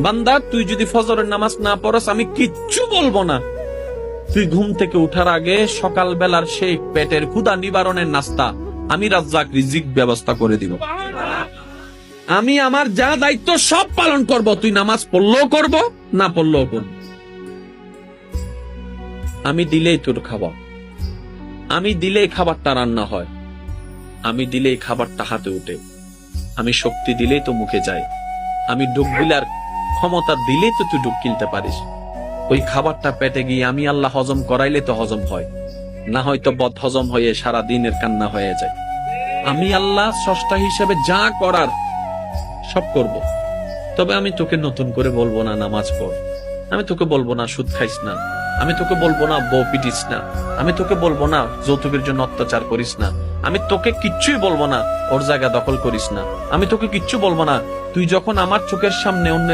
বান্দা তুই যদি ফজরের নামাজ না পড়স আমি কিচ্ছু বলবো না। তুই ঘুম থেকে উঠার আগে সকাল বেলার সেই পেটের ক্ষুধা নিবারণের নাস্তা আমি রাজ্জাক রিজিক ব্যবস্থা করে দিব। আমি আমার যা দায়িত্ব সব পালন করব। তুই নামাজ পড়লেও করব, না পড়লেও করব। আমি দিলেই তোর খাবার, আমি দিলেই খাবারটা রান্না হয়, আমি দিলেই খাবারটা হাতে উঠে, আমি শক্তি দিলেই তো মুখে যায়, আমি ডুব গিলার ক্ষমতা দিলেই তো তুই ডুব কিনতে পারিস। ওই খাবারটা পেটে গিয়ে আমি আল্লাহ হজম করাইলে তো হজম হয়, না হয়তো বদ হজম হয়ে সারা দিনের কান্না হয়ে যায়। আমি আল্লাহ স্রষ্টা হিসেবে যা করার সব করব। তবে আমি তোকে নতুন করে বলবো না নামাজ পড়, আমি তোকে বলবো না সুদ খাইস না, আমি তোকে বলবো না বউ পিটিস না, আমি তোকে বলবো না যৌতুকের জন্য অত্যাচার করিস না, আমি তোকে কিচ্ছুই বলবো না ওর জায়গা দখল করিস না, আমি তোকে কিচ্ছু বলবো না তুই যখন আমার চোখের সামনে অন্য